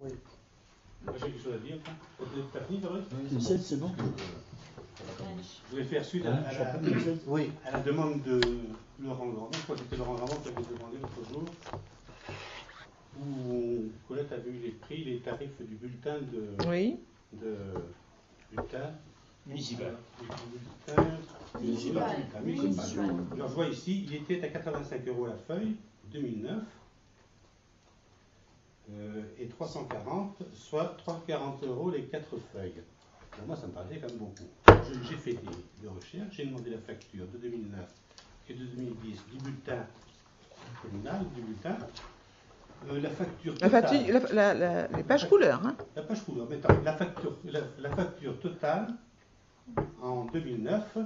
Oui. J'ai quelque chose à dire. T'as fini, Fabrice? Michel, c'est bon. Je vais faire suite à la demande de Laurent Grandin. Je crois que c'était Laurent Grandin qui avait demandé l'autre jour, où Colette avait eu les tarifs du bulletin bulletin municipal. Municipal. Alors je vois ici, il était à 85 € la feuille, 2009, et 340, soit 340 € les 4 feuilles. Pour moi, ça me paraissait quand même beaucoup. J'ai fait des recherches, j'ai demandé la facture de 2009 et de 2010 du bulletin communal, du bulletin. La facture totale. les pages couleurs. Hein. La page couleur. Mais attends, la facture totale en 2009,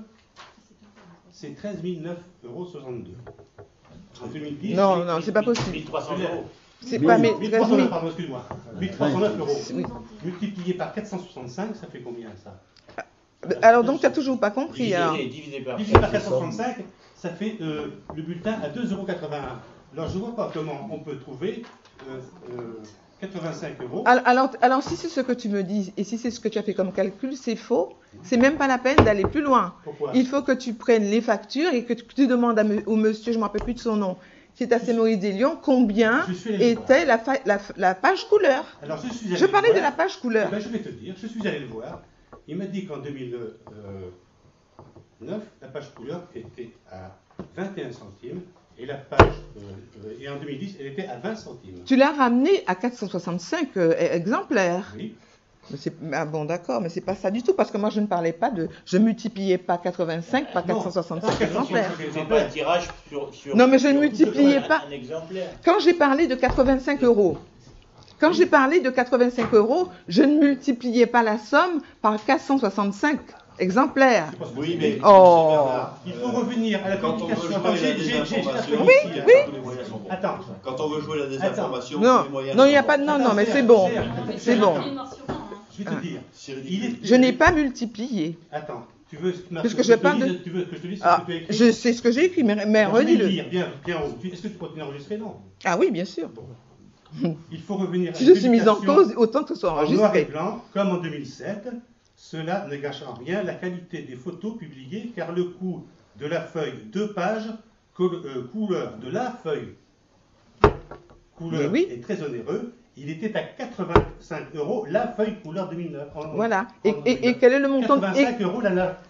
c'est 13 962 €. En 2010, non, c'est pas possible. 1300 €. C'est pas 1300 13 000. pardon, excuse-moi. 1309 €. Oui. Multiplié par 465, ça fait combien ça? Alors donc tu n'as toujours pas compris. Divisé par 465, ça fait le bulletin à 2,81 €. Alors je ne vois pas comment on peut trouver 85 €. Alors si c'est ce que tu me dis et si c'est ce que tu as fait comme calcul, c'est faux. C'est même pas la peine d'aller plus loin. Pourquoi? Il faut que tu prennes les factures et que tu demandes au monsieur, je ne me rappelle plus de son nom, qui est à Saint-Maurice-des-Lyons, combien était la page couleur. Alors je parlais de la page couleur. Ben, je vais te dire, je suis allé le voir. Il m'a dit qu'en 2009, la page couleur était à 21 centimes et et en 2010, elle était à 20 centimes. Tu l'as ramené à 465 exemplaires. Oui. Mais bon, d'accord, mais c'est pas ça du tout, parce que moi je ne parlais pas je multipliais pas 85 par 465 exemplaires. C'est pas un tirage sur non, mais je ne multipliais pas. Un exemplaire. Quand j'ai parlé de 85 €, je ne multipliais pas la somme par 465 exemplaires. Oui, mais il faut revenir à la communication. Oui. Attends. Quand on veut jouer la désinformation, non, les moyens non, il n'y a pas de non, mais c'est bon. C'est bon. Je vais te dire. Je n'ai pas multiplié. Attends. Tu veux que je parle tu veux que je te dise ah, ce que tu as écrit? Je sais ce que j'ai écrit, mais redis-le. Bien haut. Est-ce que tu continues à enregistrer? Non. Ah oui, bien sûr. Il faut revenir à si je suis mise en cause, autant que ce soit enregistré. En noir et blanc, comme en 2007, cela ne gâche en rien la qualité des photos publiées, car le coût de la feuille 2 pages, couleur de la feuille, est très onéreux. Il était à 85 € la feuille couleur 2009. Voilà. Et quel est le montant 85 €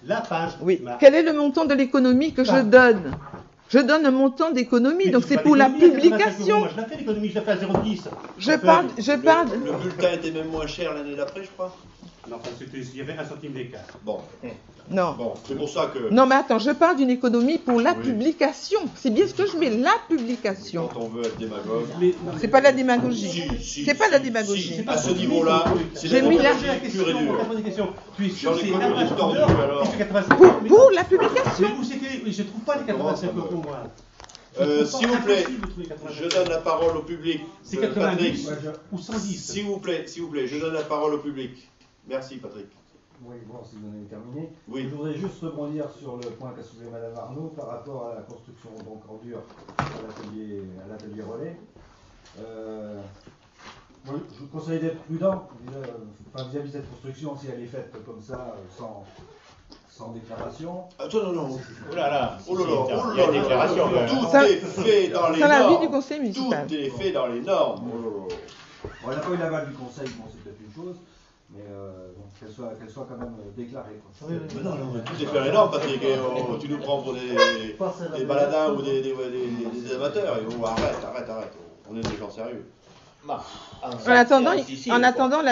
la page. Oui. Quel est le montant de l'économie que je donne? Je donne un montant d'économie, donc c'est pour la publication. Moi, je l'ai fait l'économie, je l'ai fait à 0,10. Je parle. Le bulletin était même moins cher l'année d'après, je crois. Non, il y avait 1 centime d'écart. Bon. Non. Bon, c'est pour ça que. Non, mais attends, je parle d'une économie pour la publication. C'est bien ce que je mets, la publication. Quand on veut être démagogue. C'est pas de la démagogie. C'est pas de la démagogie. À ce niveau-là, c'est j'ai mis la pure et dure. Tu es sûr que c'est pour la publication. Je ne trouve pas les 85 € moi. S'il vous plaît, je donne la parole au public. C'est 90 ou 110. S'il vous plaît, je donne la parole au public. Merci Patrick. Oui, bon, si vous en avez terminé. Oui. Je voudrais juste rebondir sur le point qu'a soulevé Madame Arnaud par rapport à la construction donc en dur à l'atelier relais. Moi, je vous conseille d'être prudent vis-à-vis de cette construction si elle est faite comme ça, sans déclaration. Attends, non. Oh là là. Il y a une déclaration. Tout est fait dans les normes. C'est l'avis du conseil municipal. Tout est fait dans les normes. On n'a pas eu l'aval du conseil, bon, c'est peut-être une chose. Mais qu'elle soit quand même déclarée. Quoi. Oui, mais non, tout est fait à l'énorme, Patrick. Tu nous prends pour des baladins ou des amateurs. Arrête. On est des gens sérieux. En attendant,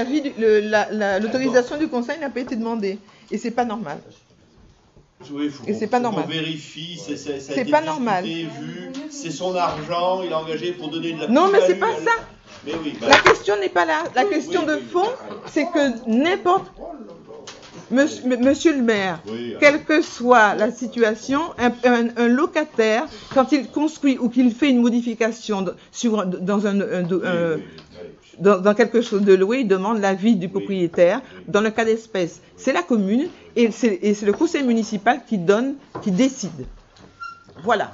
l'autorisation du conseil n'a pas été demandée. Et c'est pas normal. Oui, et c'est pas normal. On vérifie, c'est pas normal. C'est son argent, il a engagé pour donner de la non, mais c'est pas ça. Mais oui, la question n'est pas là. La question de fond, c'est que n'importe... Monsieur le maire, quelle que soit la situation, un locataire, quand il construit ou qu'il fait une modification dans quelque chose de loué, il demande l'avis du propriétaire. Dans le cas d'espèce, c'est la commune et c'est le conseil municipal qui décide. Voilà.